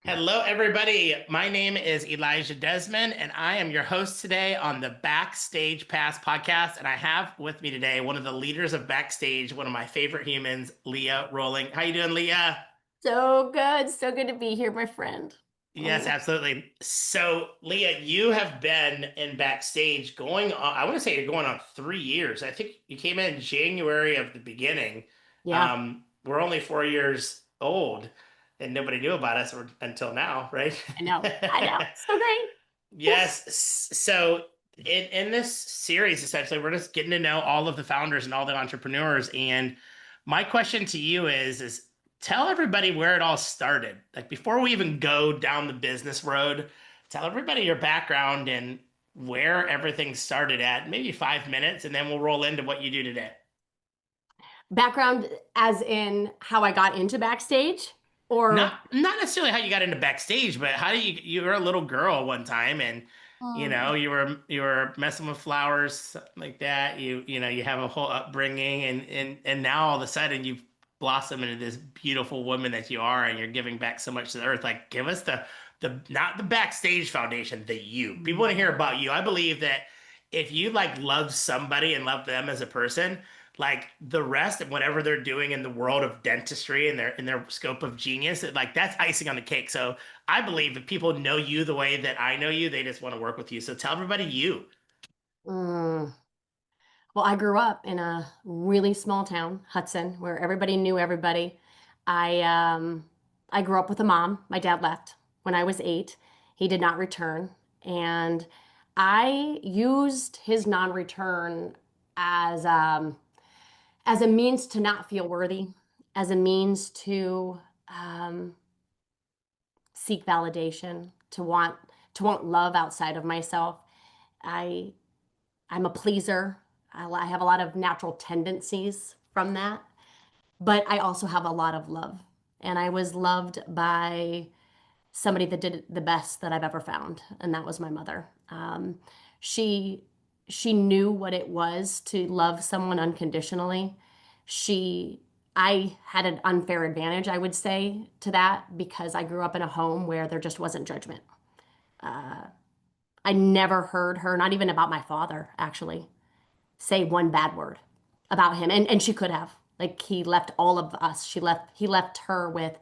Hello, everybody. My name is Elijah Desmond, and I am your host today on the Backstage Pass podcast. And I have with me today one of the leaders of Backstage, one of my favorite humans, Leah Roling. How you doing, Leah? So good. So good to be here, my friend. Yes, Mm. absolutely. So, Leah, you have been in Backstage going on, I want to say you're going on 3 years. I think you came in January of the beginning. Yeah, We're only 4 years old, and nobody knew about us until now, right? I know. I know. So great. Yes. So in this series, essentially, we're just getting to know all of the founders and all the entrepreneurs. And my question to you is tell everybody where it all started. Like before we even go down the business road, tell everybody your background and where everything started at, maybe 5 minutes, and then we'll roll into what you do today. Background as in how I got into backstage Not or not necessarily how you got into backstage, but how do you were a little girl one time and Mm. you were messing with flowers, something like that. You have a whole upbringing and now all of a sudden you've blossomed into this beautiful woman that you are and you're giving back so much to the earth. Like give us the not the backstage foundation, the you. People want to hear about you. I believe that if you like love somebody and love them as a person, like the rest of whatever they're doing in the world of dentistry and their scope of genius, like that's icing on the cake. So I believe if people know you the way that I know you, they just want to work with you. So tell everybody you. Mm. Well, I grew up in a really small town, Hudson, where everybody knew everybody. I um I grew up with a mom. My dad left when I was 8. He did not return, and I used his non-return as as a means to not feel worthy, as a means to um, seek validation, to want love outside of myself. I I'm a pleaser. I have a lot of natural tendencies from that, but I also have a lot of love, and I was loved by somebody that did the best that I've ever found, and that was my mother. She she knew what it was to love someone unconditionally. She I had an unfair advantage, I would say, to that because I grew up in a home where there just wasn't judgment. I never heard her, not even about my father, actually, say one bad word about him. And she could have. Like he left all of us. He left her with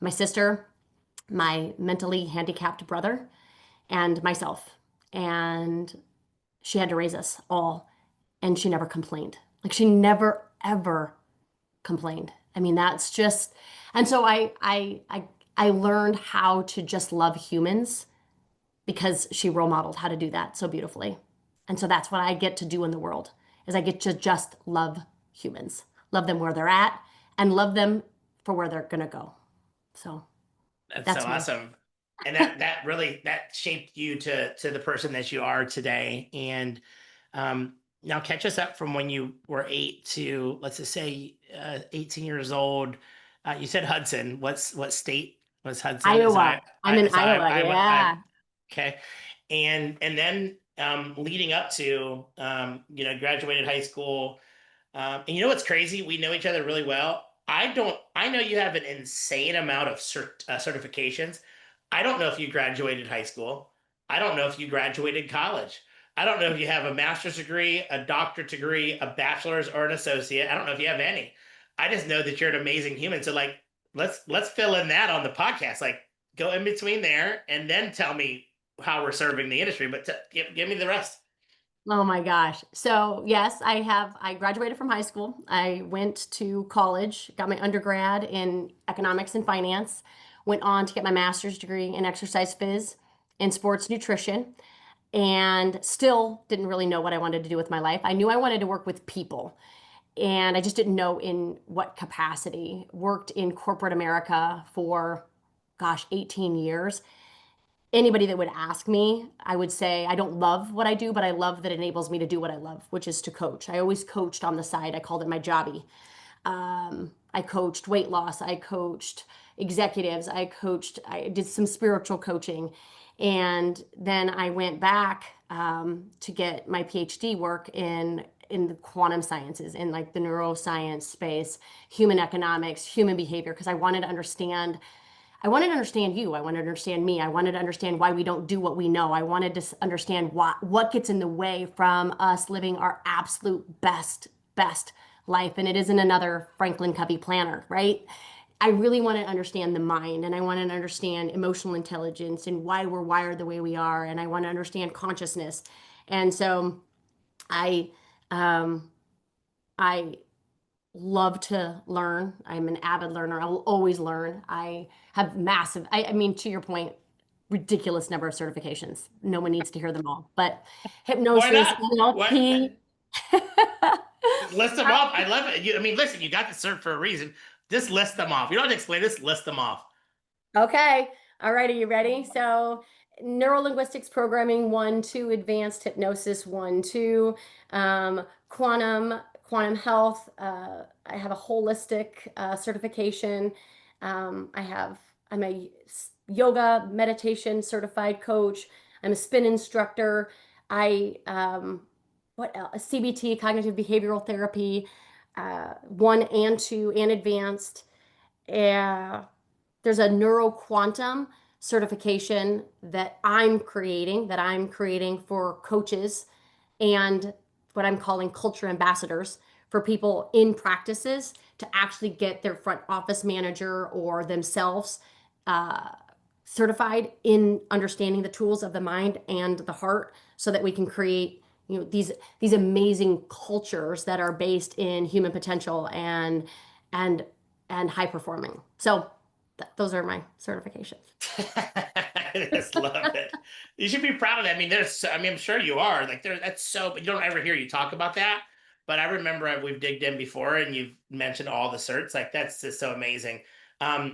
my sister, my mentally handicapped brother, and myself. And she had to raise us all. And she never complained. Like she never, ever complained. I mean, that's just, and so I learned how to just love humans because she role modeled how to do that so beautifully. And so that's what I get to do in the world is I get to just love humans, love them where they're at and love them for where they're going to go. So That's so that's me. awesome. And that really that shaped you to the person that you are today. And now catch us up from when you were 8 to let's just say 18 years old. You said Hudson. What state was Hudson? Iowa. I'm in Iowa. I Yeah. okay. And then leading up to graduated high school. And you know what's crazy? We know each other really well. I don't. I know you have an insane amount of certifications. I don't know if you graduated high school. I don't know if you graduated college. I don't know if you have a master's degree, a doctorate degree, a bachelor's, or an associate. I don't know if you have any. I just know that you're an amazing human. So like, let's fill in that on the podcast. Like, go in between there, and then tell me how we're serving the industry. But give me the rest. Oh my gosh. So, yes, I graduated from high school. I went to college, got my undergrad in economics and finance, went on to get my master's degree in exercise phys and sports nutrition, and still didn't really know what I wanted to do with my life. I knew I wanted to work with people, and I just didn't know in what capacity. Worked in corporate America for, gosh, 18 years. Anybody that would ask me, I would say I don't love what I do, but I love that it enables me to do what I love, which is to coach. I always coached on the side. I called it my jobby. I coached weight loss. I coached executives. I did some spiritual coaching. And then I went back to get my PhD work in the quantum sciences, in like the neuroscience space, human economics, human behavior, because I wanted to understand you. I wanted to understand me. I wanted to understand why we don't do what we know. I wanted to understand what gets in the way from us living our absolute best life. And it isn't another Franklin Covey planner, right? I really want to understand the mind, and I want to understand emotional intelligence and why we're wired the way we are, and I want to understand consciousness. And so I um I love to learn. I'm an avid learner. I will always learn. I have massive, I mean, to your point, ridiculous number of certifications. No one needs to hear them all. But Why hypnosis, not? What? NLP. Just list them off. I love it. I mean, listen, you got the cert for a reason. Just list them off. You don't have to explain this. List them off. Okay. All right. Are you ready? So, neurolinguistics programming 1, 2, advanced hypnosis 1, 2, quantum health. I have a holistic certification. I'm a yoga meditation certified coach. I'm a spin instructor. I what else? A CBT, cognitive behavioral therapy, 1 and 2, and advanced. Yeah, there's a neuroquantum certification that I'm creating for coaches and what I'm calling culture ambassadors for people in practices to actually get their front office manager or themselves uh, certified in understanding the tools of the mind and the heart so that we can create these amazing cultures that are based in human potential and and high performing. So those are my certifications. I just love it. You should be proud of that. I mean, I mean, I'm sure you are. Like, that's so, but you don't ever hear you talk about that. But I remember we've digged in before and you've mentioned all the certs. Like, that's just so amazing. Let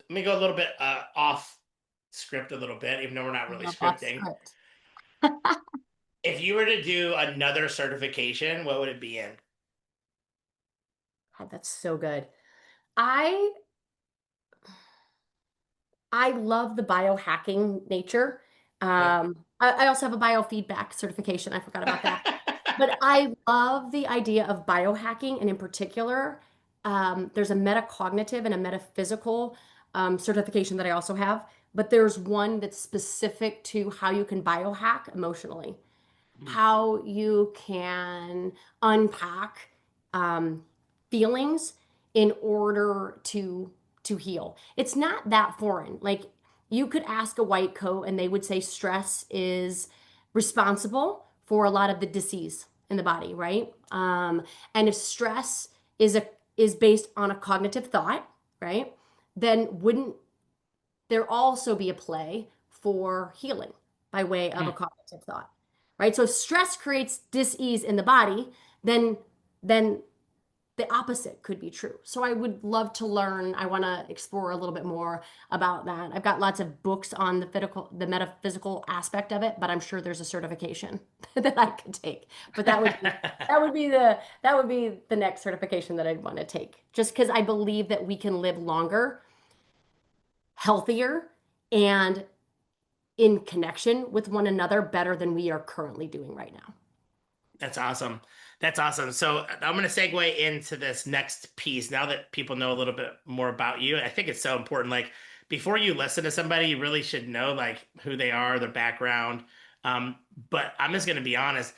me go a little bit off script a little bit, even though we're not I really love off scripting. script. If you were to do another certification, what would it be in? God, that's so good. I I love the biohacking nature. Okay. I also have a biofeedback certification. I forgot about that. But I love the idea of biohacking, and in particular, there's a metacognitive and a metaphysical certification that I also have. But there's one that's specific to how you can biohack emotionally, how you can unpack um, feelings in order to heal. It's not that foreign. Like you could ask a white coat and they would say stress is responsible for a lot of the disease in the body, right? And if stress is based on a cognitive thought, right? Then wouldn't there also be a play for healing by way of a cognitive thought, right? So if stress creates dis-ease in the body, then the opposite could be true. So I would love to learn. I want to explore a little bit more about that. I've got lots of books on the metaphysical aspect of it, but I'm sure there's a certification that I could take. But that would be the next certification that I'd want to take, just because I believe that we can live longer, healthier, and in connection with one another better than we are currently doing right now. That's awesome. That's awesome. So I'm going to segue into this next piece now that people know a little bit more about you. I think it's so important. Like before you listen to somebody, you really should know like who they are, their background. Um, but I'm just going to be honest.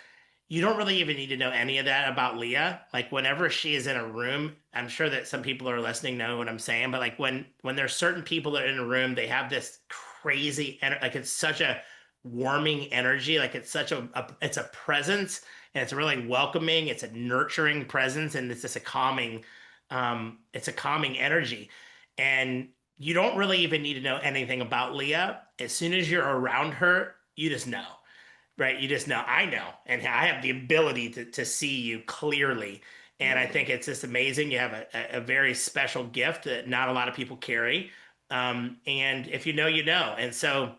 You don't really even need to know any of that about Leah. Like whenever she is in a room, I'm sure that some people are listening know what I'm saying. But like when there's certain people that are in a room, they have this crazy like it's such a warming energy. Like it's such it's a presence and it's really welcoming. It's a nurturing presence, and it's just it's a calming energy. And you don't really even need to know anything about Leah. As soon as you're around her, you just know, right? You just know. I know, and I have the ability to see you clearly. And I think it's just amazing. You have a very special gift that not a lot of people carry. And if you know, you know. And so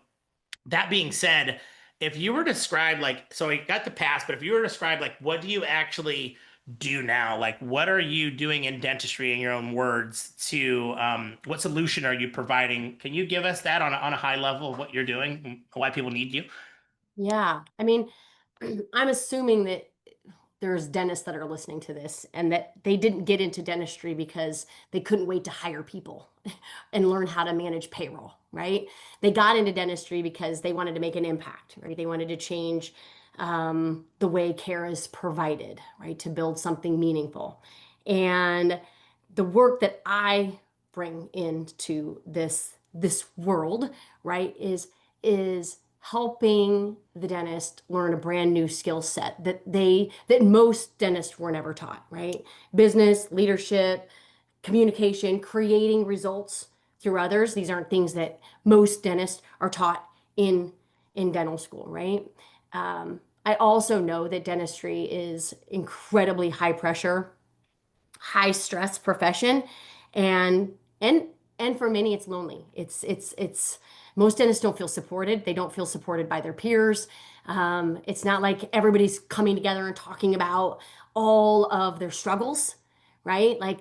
that being said, if you were to describe like, so I got the past, but if you were to describe like, what do you actually do now? Like, what are you doing in dentistry in your own words to, what solution are you providing? Can you give us that on on a high level of what you're doing, and why people need you? Yeah. I mean, I'm assuming that there's dentists that are listening to this and that they didn't get into dentistry because they couldn't wait to hire people and learn how to manage payroll, right? They got into dentistry because they wanted to make an impact, right? They wanted to change the way care is provided, right? To build something meaningful. And the work that I bring into this world, right, is helping the dentist learn a brand new skill set that most dentists were never taught, right? Business, leadership, communication, creating results through others. These aren't things that most dentists are taught in dental school, right? I also know that dentistry is incredibly high pressure, high stress profession, and and and for many it's lonely. It's most dentists don't feel supported. They don't feel supported by their peers. It's not like everybody's coming together and talking about all of their struggles, right? Like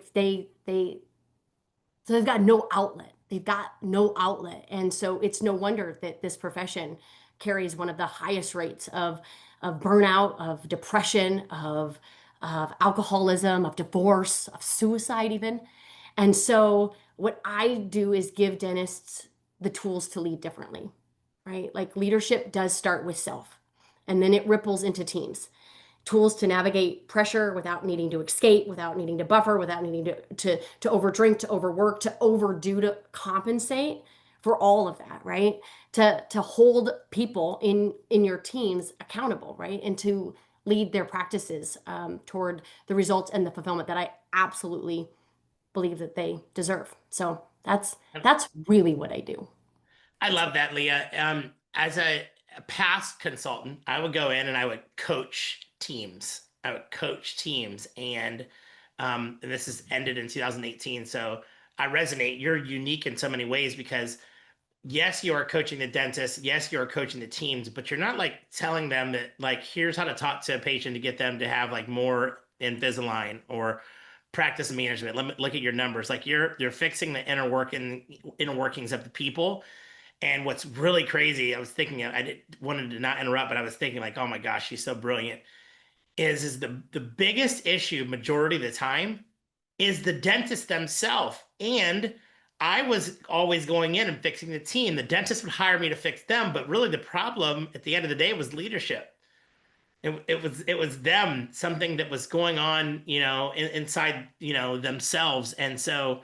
so they've got no outlet. They've got no outlet. And so it's no wonder that this profession carries one of the highest rates of burnout, of depression, of alcoholism, of divorce, of suicide, even. And so what I do is give dentists the tools to lead differently, right? Like leadership does start with self, and then it ripples into teams. Tools to navigate pressure without needing to escape, without needing to buffer, without needing to overdrink, to overwork, to overdo, to compensate for all of that, right? To hold people in your teams accountable, right? And to lead their practices toward the results and the fulfillment that I absolutely believe that they deserve. So that's really what I do. I love that, Leah. As a past consultant, I would go in and I would coach teams. I would coach teams, and this has ended in 2018. So I resonate. You're unique in so many ways because yes, you are coaching the dentist. Yes, you are coaching the teams, but you're not like telling them that like here's how to talk to a patient to get them to have like more Invisalign or practice management. Let me look at your numbers. Like you're fixing the inner workings of the people. And what's really crazy, I was thinking, wanted to not interrupt, but I was thinking like, oh my gosh, she's so brilliant. Is the biggest issue majority of the time is the dentist themselves. And I was always going in and fixing the team. The dentist would hire me to fix them, but really the problem at the end of the day was leadership. It was them, something that was going on, inside, themselves. And so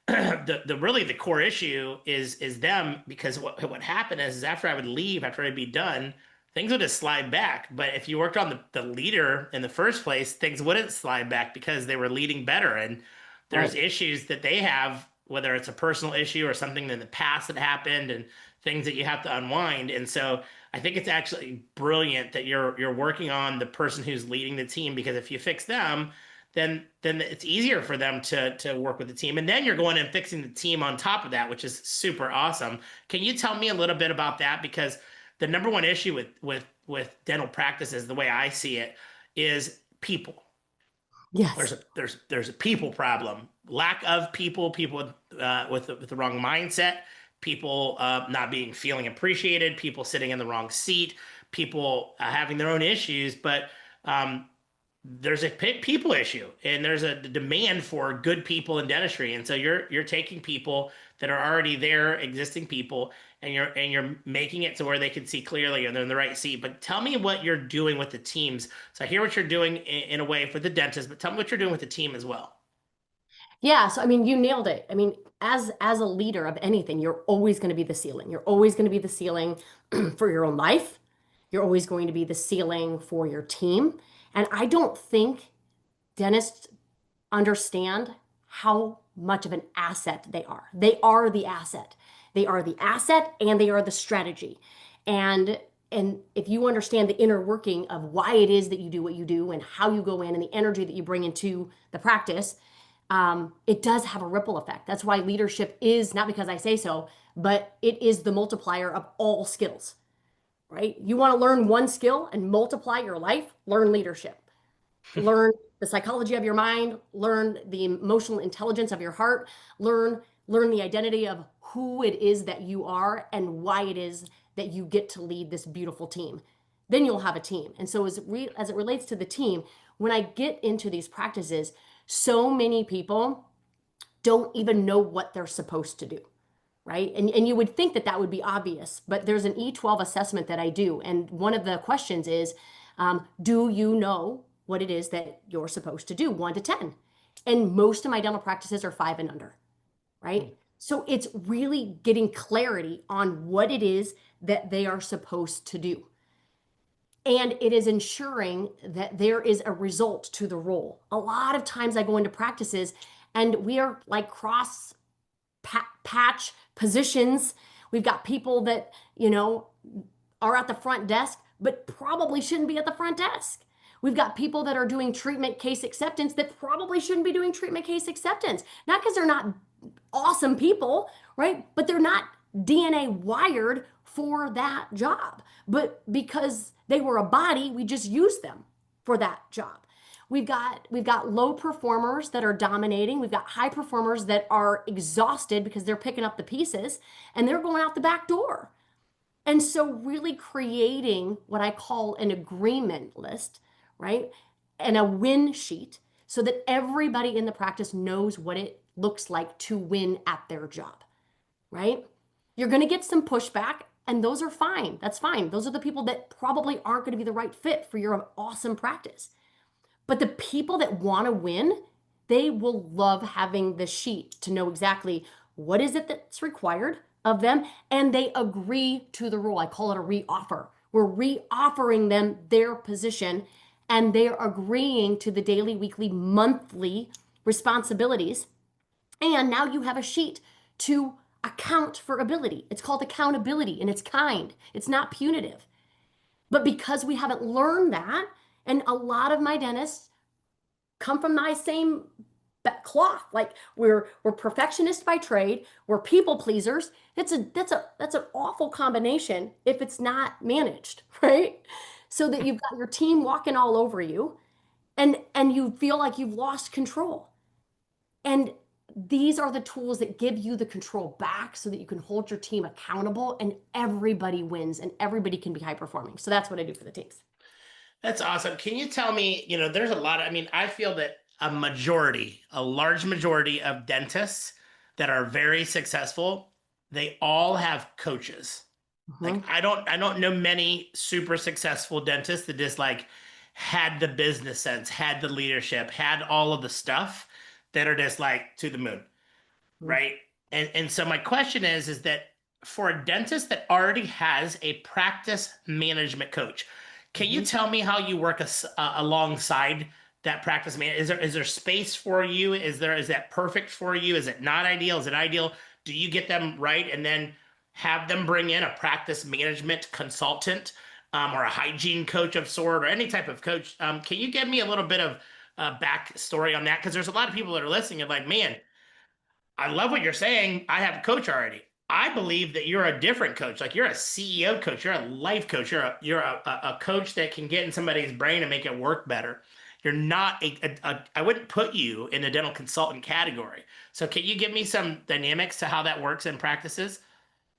the really the core issue is them because what happened is after I would leave, after I'd be done, things would just slide back. But if you worked on the leader in the first place, things wouldn't slide back because they were leading better. And there's Right. issues that they have, whether it's a personal issue or something in the past that happened and things that you have to unwind. And so I think it's actually brilliant that you're working on the person who's leading the team because if you fix them, then it's easier for them to work with the team. And then you're going and fixing the team on top of that, which is super awesome. Can you tell me a little bit about that? Because the number one issue with dental practices, the way I see it, is people. There's Yes. a there's a people problem, lack of people with the wrong mindset, people not being feeling appreciated, people sitting in the wrong seat, people having their own issues, but um, there's a people issue and there's a demand for good people in dentistry, and so you're taking people that are already there, existing people, and you're making it to where they can see clearly and they're in the right seat. But tell me what you're doing with the teams. So I hear what you're doing in a way for the dentist, but tell me what you're doing with the team as well. Yeah, so I mean, you nailed it. I mean, as a leader of anything, you're always going to be the ceiling. You're always going to be the ceiling for your own life. You're always going to be the ceiling for your team. And I don't think dentists understand how much of an asset they are. They are the asset. They are the asset and they are the strategy. And and if you understand the inner working of why it is that you do what you do and how you go in and the energy that you bring into the practice, it does have a ripple effect. That's why leadership is not because I say so, but it is the multiplier of all skills, right? You want to learn one skill and multiply your life, learn leadership. Learn the psychology of your mind, learn the emotional intelligence of your heart, learn the identity of who it is that you are and why it is that you get to lead this beautiful team. Then you'll have a team. And so as it relates to the team, when I get into these practices, so many people don't even know what they're supposed to do, right? And you would think that that would be obvious, but there's an E12 assessment that I do. And one of the questions is, do you know what it is that you're supposed to do, 1 to 10? And most of my dental practices are 5 and under, right? So it's really getting clarity on what it is that they are supposed to do. And it is ensuring that there is a result to the role. A lot of times I go into practices and we are like cross patch positions. We've got people that, are at the front desk, but probably shouldn't be at the front desk. We've got people that are doing treatment case acceptance that probably shouldn't be doing treatment case acceptance. Not because they're not awesome people, right? But they're not DNA wired for that job. But because they were a body, we just use them for that job. We've got low performers that are dominating. We've got high performers that are exhausted because they're picking up the pieces and they're going out the back door. And so really creating what I call an agreement list, right? And a win sheet so that everybody in the practice knows what it looks like to win at their job, right? You're going to get some pushback, and those are fine. That's fine. Those are the people that probably aren't going to be the right fit for your awesome practice. But the people that want to win, they will love having the sheet to know exactly what is it that's required of them, and they agree to the role. I call it a reoffer. We're reoffering them their position, and they're agreeing to the daily, weekly, monthly responsibilities. And now you have a sheet to account for ability. It's called accountability, and it's kind. It's not punitive. But because we haven't learned that, and a lot of my dentists come from my same cloth. Like we're perfectionists by trade, we're people pleasers. That's an awful combination if it's not managed, right? So that you've got your team walking all over you and you feel like you've lost control. And these are the tools that give you the control back so that you can hold your team accountable and everybody wins and everybody can be high performing. So that's what I do for the teams. That's awesome. Can you tell me, there's a lot of, I mean, I feel that a large majority of dentists that are very successful, they all have coaches. Like Mhm. I don't know many super successful dentists that just like had the business sense, had the leadership, had all of the stuff that are just like to the moon, right? And so my question is that for a dentist that already has a practice management coach, can you Mhm. tell me how you work alongside that practice man? Is there space for you? Is that perfect for you? Is it not ideal? Is it ideal? Do you get them right and then have them bring in a practice management consultant, or a hygiene coach of sort, or any type of coach? Can you give me a little bit of backstory on that? Because there's a lot of people that are listening and like, man, I love what you're saying. I have a coach already. I believe that you're a different coach. Like you're a CEO coach. You're a life coach. You're a coach that can get in somebody's brain and make it work better. You're not I wouldn't put you in the dental consultant category. So can you give me some dynamics to how that works in practices?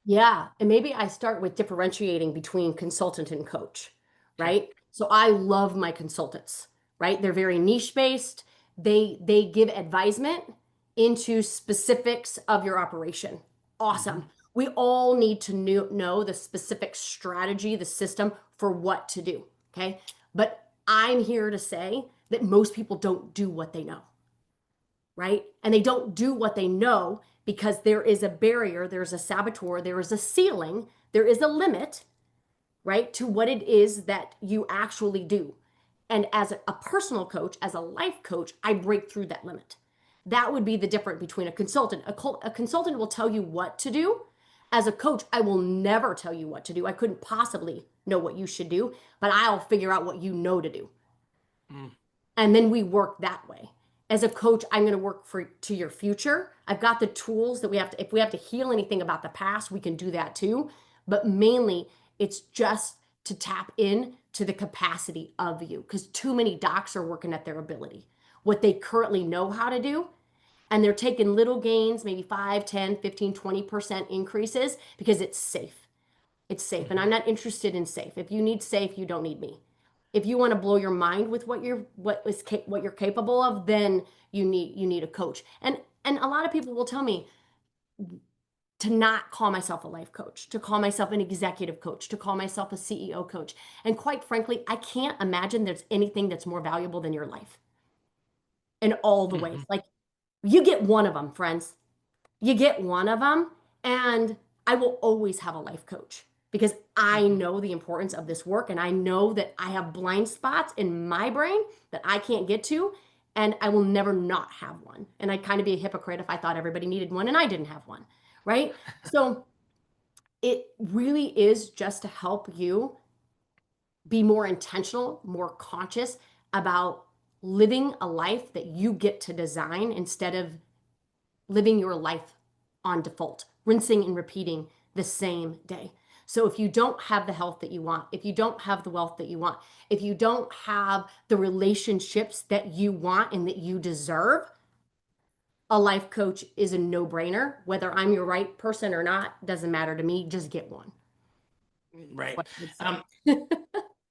Yeah, and maybe I start with differentiating between consultant and coach, Okay. right? So I love my consultants, right? They're very niche based. They give advisement into specifics of your operation. Awesome. Hmm. We all need to know the specific strategy, the system for what to do, okay? But I'm here to say that most people don't do what they know, right? And they don't do what they know because there is a barrier, there's a saboteur, there is a ceiling, there is a limit, right, to what it is that you actually do. And as a personal coach, as a life coach, I break through that limit. That would be the difference between a consultant. A consultant will tell you what to do. As a coach, I will never tell you what to do. I couldn't possibly know what you should do, but I'll figure out what you know to do, Mm. and then we work that way. As a coach, I'm going to work for to your future. I've got the tools that we have to, if we have to heal anything about the past, we can do that too. But mainly it's just to tap in to the capacity of you, because too many docs are working at their ability, what they currently know how to do. And they're taking little gains, maybe 5, 10, 15, 20% increases because it's safe. It's safe. And Mhm. I'm not interested in safe. If you need safe, you don't need me. if you want to blow your mind with what you're capable of, then you need a coach. And a lot of people will tell me to not call myself a life coach, to call myself an executive coach, to call myself a CEO coach. And quite frankly, I can't imagine there's anything that's more valuable than your life in all the ways. Mhm. Like you get one of them, friends. You get one of them, and I will always have a life coach because I Mhm. know the importance of this work and I know that I have blind spots in my brain that I can't get to, and I will never not have one. And I'd kind of be a hypocrite if I thought everybody needed one and I didn't have one, right? So it really is just to help you be more intentional, more conscious about living a life that you get to design instead of living your life on default, rinsing and repeating the same day. So if you don't have the health that you want, if you don't have the wealth that you want, if you don't have the relationships that you want and that you deserve, a life coach is a no-brainer. Whether I'm your right person or not, doesn't matter to me. Just get one. That's Right. what I would say. Um,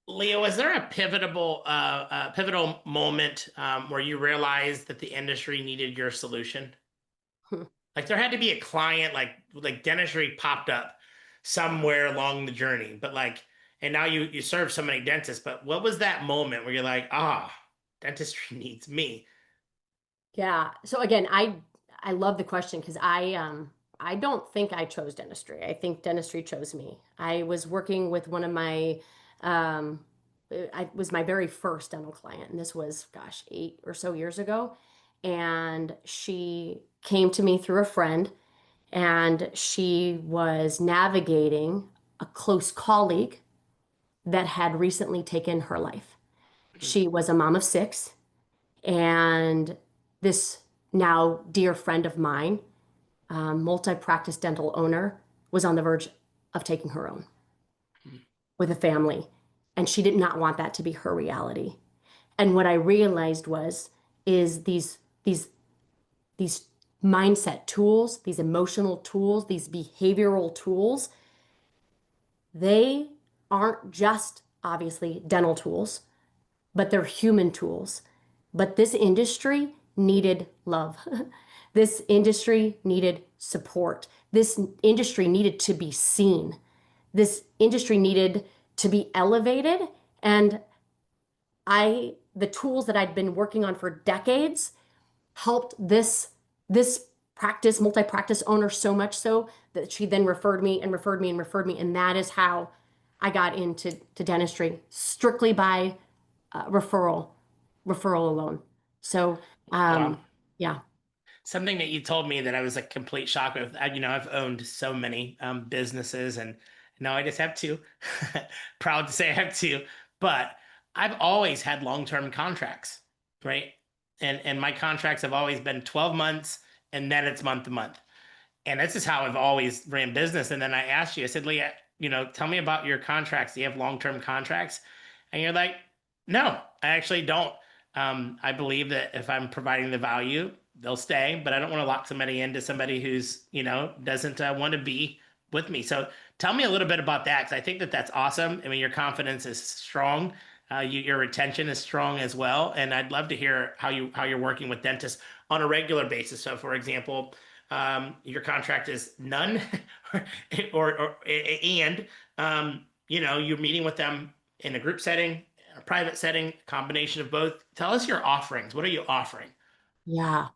Leo, was there a pivotal moment where you realized that the industry needed your solution? Like there had to be a client like dentistry popped up somewhere along the journey, but like, and now you serve so many dentists. But what was that moment where you're like, dentistry needs me? Yeah. So again, I love the question because I don't think I chose dentistry. I think dentistry chose me. I was working with one of my um I was my very first dental client, and this was, gosh, 8 or so years ago. And she came to me through a friend, and she was navigating a close colleague that had recently taken her life. She was a mom of six, and this now dear friend of mine, multi-practice dental owner, was on the verge of taking her own with a family. And she did not want that to be her reality. And what I realized is these mindset tools, these emotional tools, these behavioral tools, they aren't just obviously dental tools, but they're human tools. But this industry needed love. This industry needed support. This industry needed to be seen. This industry needed to be elevated. And the tools that I'd been working on for decades helped this multi-practice owner so much so that she then referred me and referred me and referred me. And that is how I got into dentistry, strictly by referral, referral alone. So, Wow. yeah, Something that you told me that I was a complete shock with. I've owned so many businesses, and now I just have two. Proud to say I have two, but I've always had long-term contracts, right? And my contracts have always been 12 months, and then it's month to month. And this is how I've always ran business. And then I asked you, I said, Leah, tell me about your contracts. Do you have long-term contracts? And you're like, no, I actually don't. I believe that if I'm providing the value, they'll stay, but I don't want to lock somebody into somebody who's, doesn't want to be with me. So tell me a little bit about that, because I think that that's awesome. I mean, your confidence is strong. Your retention is strong as well. And I'd love to hear how you're working with dentists on a regular basis. So for example, your contract is none or and you're meeting with them in a group setting, a private setting, combination of both. Tell us your offerings. What are you offering? yeah.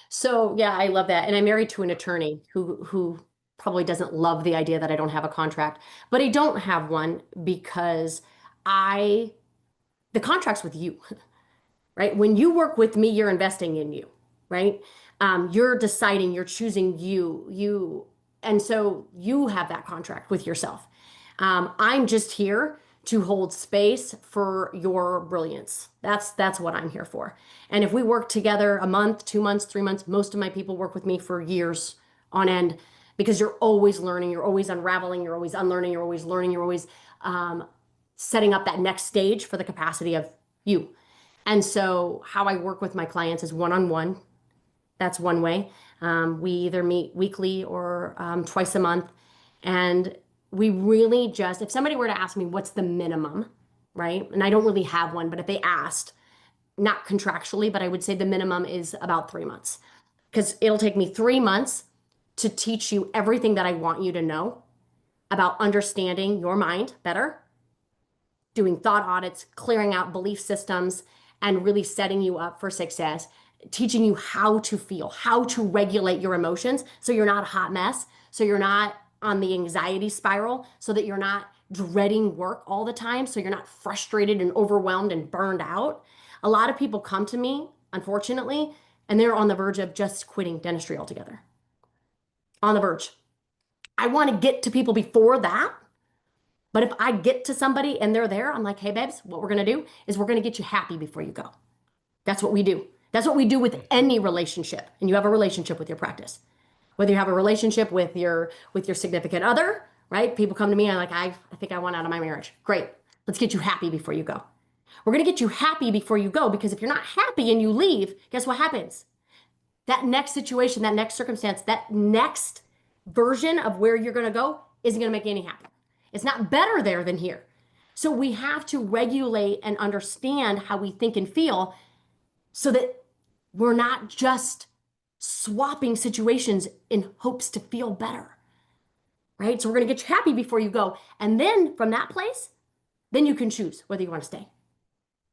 So yeah, I love that. And I'm married to an attorney who probably doesn't love the idea that I don't have a contract, but I don't have one because I the contract's with you. Right? When you work with me, you're investing in you, right? You're deciding, you're choosing and so you have that contract with yourself. I'm just here to hold space for your brilliance. That's what I'm here for. And if we work together a month, 2 months, 3 months, most of my people work with me for years on end because you're always learning, you're always unraveling, you're always unlearning, you're always learning, you're always um, setting up that next stage for the capacity of you. And so, how I work with my clients is one on one. That's one way. We either meet weekly or twice a month. And we really just, if somebody were to ask me what's the minimum, right? And I don't really have one, but if they asked, not contractually, but I would say the minimum is about 3 months because it'll take me 3 months to teach you everything that I want you to know about understanding your mind better, doing thought audits, clearing out belief systems, and really setting you up for success, teaching you how to feel, how to regulate your emotions so you're not a hot mess, so you're not on the anxiety spiral, so that you're not dreading work all the time, so you're not frustrated and overwhelmed and burned out. A lot of people come to me, unfortunately, and they're on the verge of just quitting dentistry altogether. On the verge. I want to get to people before that. But if I get to somebody and they're there, I'm like, hey, babes, what we're going to do is we're going to get you happy before you go. That's what we do. That's what we do with any relationship. And you have a relationship with your practice. Whether you have a relationship with your significant other, right? People come to me and like, I think I want out of my marriage. Great. Let's get you happy before you go. We're going to get you happy before you go because if you're not happy and you leave, guess what happens? That next situation, that next circumstance, that next version of where you're going to go isn't going to make you any happier. It's not better there than here. So we have to regulate and understand how we think and feel so that we're not just swapping situations in hopes to feel better, right? So we're going to get you happy before you go. And then from that place, then you can choose whether you want to stay,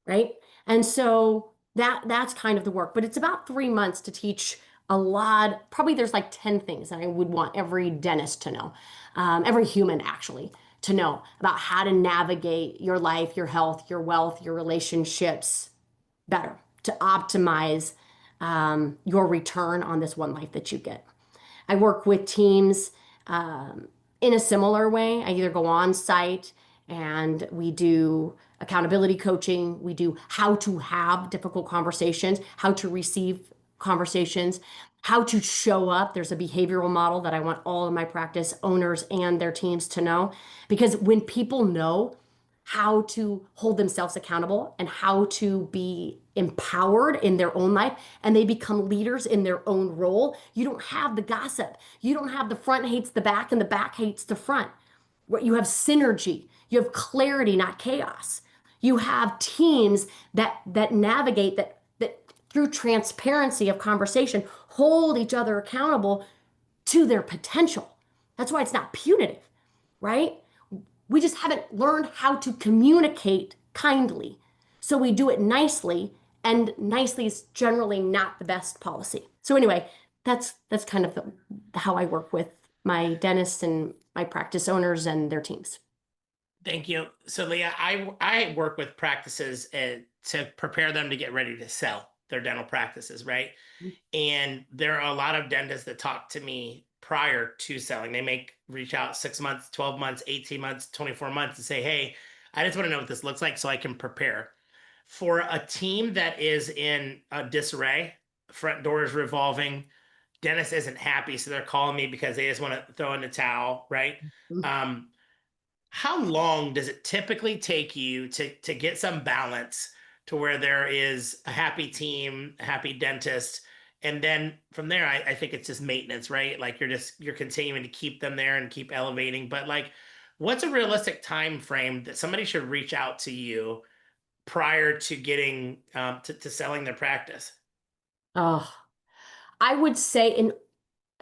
right? And so that's kind of the work, but it's about 3 months to teach a lot. Probably there's like 10 things that I would want every dentist to know, every human actually to know about how to navigate your life, your health, your wealth, your relationships better to optimize your return on this one life that you get. I work with teams in a similar way. I either go on site and we do accountability coaching, we do how to have difficult conversations, how to receive conversations, how to show up. There's a behavioral model that I want all of my practice owners and their teams to know because when people know how to hold themselves accountable and how to be empowered in their own life and they become leaders in their own role, you don't have the gossip. You don't have the front hates the back and the back hates the front. You have synergy. You have clarity, not chaos. You have teams that navigate that through transparency of conversation hold each other accountable to their potential. That's why it's not punitive, right? We just haven't learned how to communicate kindly. So we do it nicely, and nicely is generally not the best policy. So anyway, that's kind of how I work with my dentists and my practice owners and their teams. Thank you. So Leah, I work with practices to prepare them to get ready to sell their dental practices, right? And there are a lot of dentists that talk to me prior to selling. They make reach out 6 months, 12 months, 18 months, 24 months and say, hey, I just want to know what this looks like so I can prepare. For a team that is in a disarray, front doors revolving, dentist isn't happy, so they're calling me because they just want to throw in the towel, right? Um, how long does it typically take you to get some balance to where there is a happy team, a happy dentist, and then from there, I think it's just maintenance, right? Like you're continuing to keep them there and keep elevating. But like, what's a realistic time frame that somebody should reach out to you prior to getting to selling their practice? Oh, I would say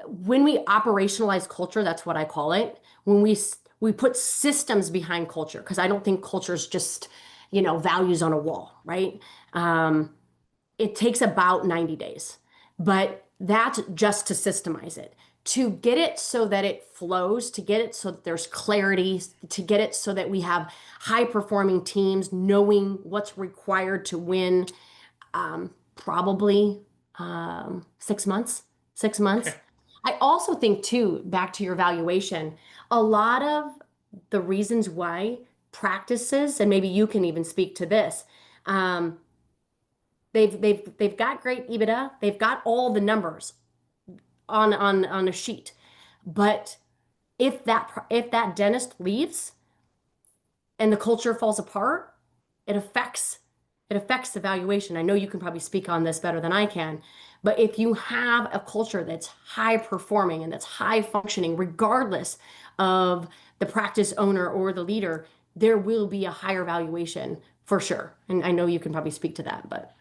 when we operationalize culture, that's what I call it. When we put systems behind culture, because I don't think culture is just, values on a wall, right? It takes about 90 days, but that's just to systemize it. To get it so that it flows, to get it so that there's clarity, to get it so that we have high performing teams knowing what's required to win, probably 6 months. 6 months. Okay. I also think too, back to your valuation, a lot of the reasons why practices, and maybe you can even speak to this, um, they've got great EBITDA, they've got all the numbers on a sheet, but if that dentist leaves and the culture falls apart, it affects it affects the valuation. I know you can probably speak on this better than I can, but if you have a culture that's high performing and that's high functioning, regardless of the practice owner or the leader, there will be a higher valuation for sure. And I know you can probably speak to that, but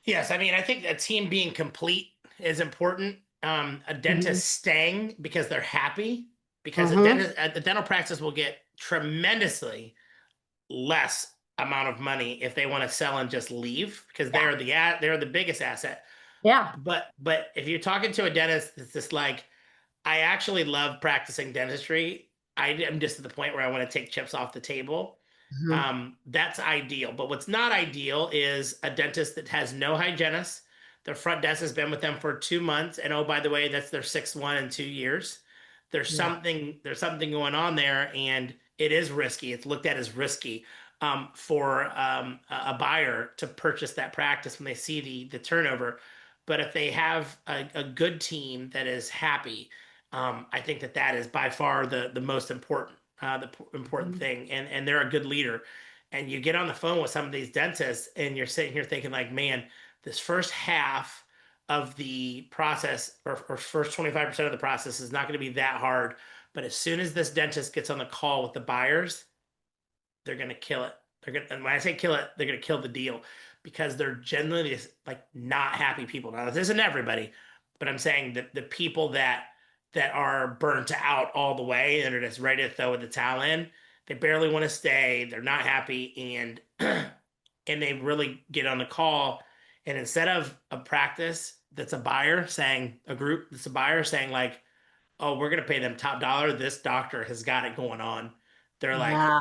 Yes, I mean, I think a team being complete is important. A hmm dentist staying because they're happy, because hmm a dental practice will get tremendously less amount of money if they want to sell and just leave because Yeah. they're the biggest asset. Yeah. But if you're talking to a dentist, it's just like I actually love practicing dentistry. I am just at the point where I want to take chips off the table. hmm That's ideal. But what's not ideal is a dentist that has no hygienist. Their front desk has been with them for 2 months, and oh, by the way, that's their sixth one in 2 years. Yeah. There's something going on there, and it is risky. It's looked at as risky for a buyer to purchase that practice when they see the turnover. But if they have a good team that is happy, I think that is by far the most important important Mhm. thing, and they're a good leader. And you get on the phone with some of these dentists, and you're sitting here thinking like, man, this first half of the process or first 25% of the process is not going to be that hard. But as soon as this dentist gets on the call with the buyers, they're gonna kill it. And when I say kill it, they're gonna kill the deal because they're generally just like not happy people. Now this isn't everybody, but I'm saying that the people that are burnt out all the way and are just ready to throw the towel in, they barely want to stay. They're not happy, and and they really get on the call. And instead of a practice that's a buyer saying a group that's a buyer saying like, oh, we're gonna pay them top dollar. This doctor has got it going on. They're like, Yeah.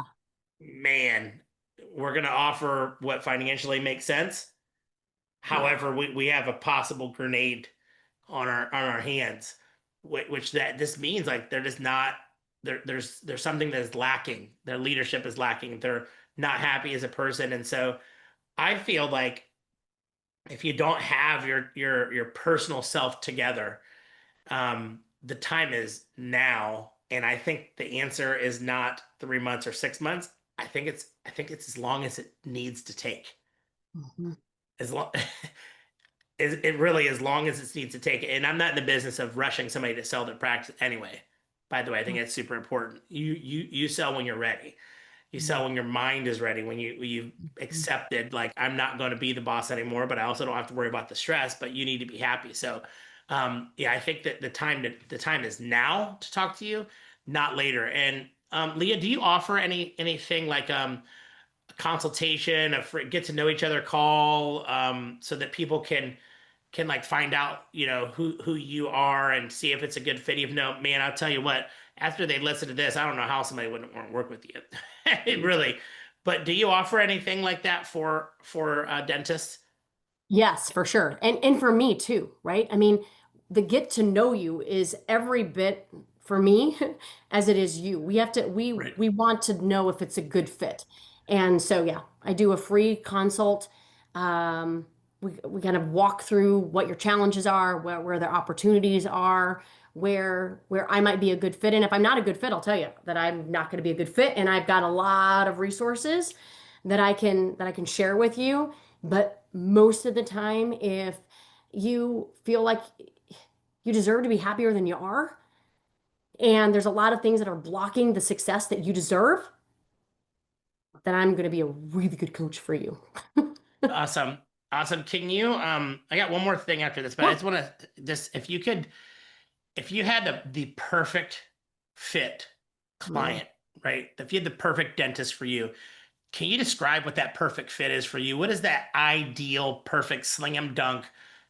man, we're going to offer what financially makes sense. Yeah. However, we have a possible grenade on our hands, which that this means like they're just not there's something that is lacking. Their leadership is lacking. They're not happy as a person, and so I feel like if you don't have your personal self together, the time is now, and I think the answer is not 3 months or 6 months. I think it's as long as it needs to take. Mhm. As long it really as long as it needs to take. And I'm not in the business of rushing somebody to sell their practice anyway. By the way, I think that's super important. You sell when you're ready. You Yeah. sell when your mind is ready, when you've Mhm. accepted like I'm not going to be the boss anymore, but I also don't have to worry about the stress, but you need to be happy. So yeah, I think that the time is now to talk to you, not later. And Leah, do you offer anything like a consultation, a free, get to know each other call, so that people can like find out, who you are and see if it's a good fit. Even though, man, I'll tell you what, after they listen to this, I don't know how somebody wouldn't want to work with you. It really. But do you offer anything like that for dentists? Yes, for sure. And for me too, right? I mean, the get to know you is every bit for me as it is you. We have to Right. we want to know if it's a good fit. And so yeah, I do a free consult. We kind of walk through what your challenges are, where their opportunities are, where I might be a good fit. And if I'm not a good fit, I'll tell you that I'm not going to be a good fit. And I've got a lot of resources that I can share with you. But most of the time, if you feel like you deserve to be happier than you are, and there's a lot of things that are blocking the success that you deserve, then I'm going to be a really good coach for you. Awesome. Awesome. Can you I got one more thing after this, but I Yeah. just want to just if you had the perfect fit Mm. client, right? If you had the perfect dentist for you, can you describe what that perfect fit is for you? What is that ideal, perfect, sling 'em dunk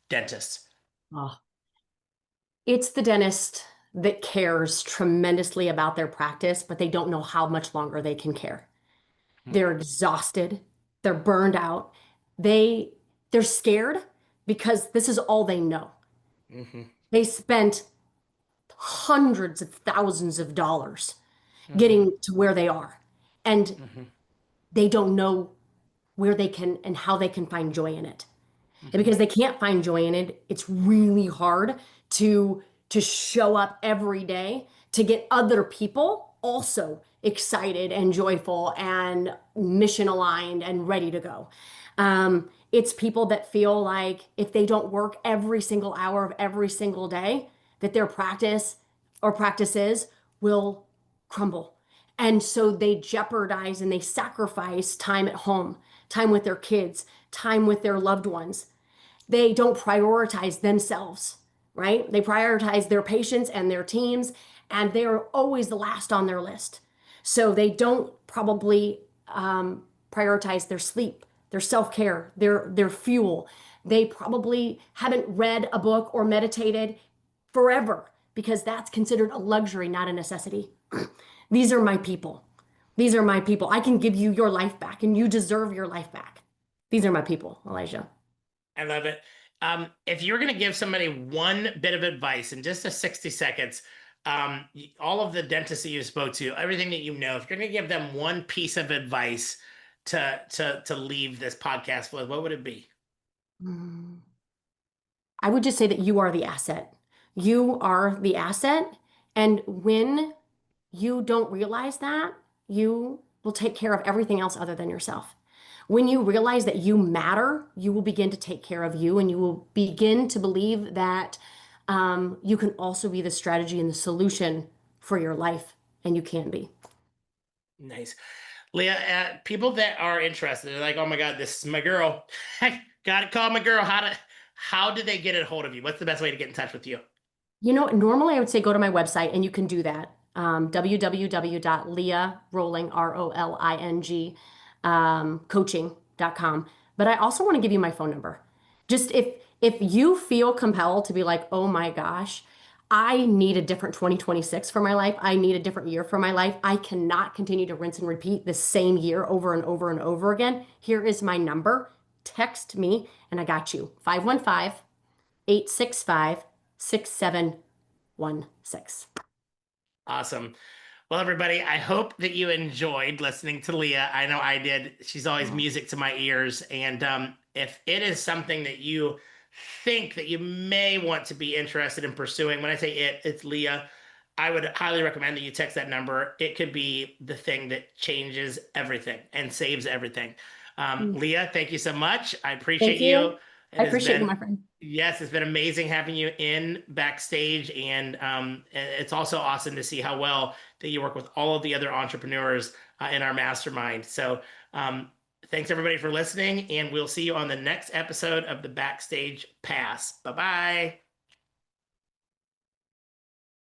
dentist? Oh, it's the dentist that cares tremendously about their practice, but they don't know how much longer they can care. They're exhausted, they're burned out, they they're scared because this is all they know. Mm-hmm. They spent hundreds of thousands of dollars Mm-hmm. getting to where they are. And Mm-hmm. they don't know where they can and how they can find joy in it. And Mm-hmm. because they can't find joy in it, it's really hard to show up every day to get other people also excited and joyful and mission aligned and ready to go. It's people that feel like if they don't work every single hour of every single day, that their practice or practices will crumble. And so they jeopardize and they sacrifice time at home, time with their kids, time with their loved ones. They don't prioritize themselves, right? They prioritize their patients and their teams, and they're always the last on their list. So they don't probably prioritize their sleep, their self-care, their fuel. They probably haven't read a book or meditated forever because that's considered a luxury, not a necessity. These are my people. These are my people. I can give you your life back, and you deserve your life back. These are my people, Elijah. I love it. If you're going to give somebody one bit of advice in just a 60 seconds, all of the dentists that you spoke to, everything that you know, if you're going to give them one piece of advice to leave this podcast with, what would it be? Mm. I would just say that you are the asset. You are the asset. And when you don't realize that, you will take care of everything else other than yourself. When you realize that you matter, you will begin to take care of you and you will begin to believe that you can also be the strategy and the solution for your life, and you can be. Nice. Leah, people that are interested, they're like, oh my God, this is my girl. I gotta call my girl. How do they get a hold of you? What's the best way to get in touch with you? Normally I would say go to my website and you can do that. www.leahroling, Roling, coaching.com. But I also want to give you my phone number. Just if you feel compelled to be like, oh my gosh, I need a different 2026 for my life. I need a different year for my life. I cannot continue to rinse and repeat the same year over and over and over again. Here is my number. Text me and I got you. 515-865-6716. Awesome. Well, everybody, I hope that you enjoyed listening to Leah. I know I did. She's always Oh, music to my ears. And if it is something that you think that you may want to be interested in pursuing, when I say it, it's Leah. I would highly recommend that you text that number. It could be the thing that changes everything and saves everything. Leah, thank you so much. I appreciate thank you. you. It I has appreciate you, been my friend. Yes, it's been amazing having you in backstage, and it's also awesome to see how well that you work with all of the other entrepreneurs in our mastermind. So, thanks everybody for listening, and we'll see you on the next episode of the Backstage Pass. Bye bye.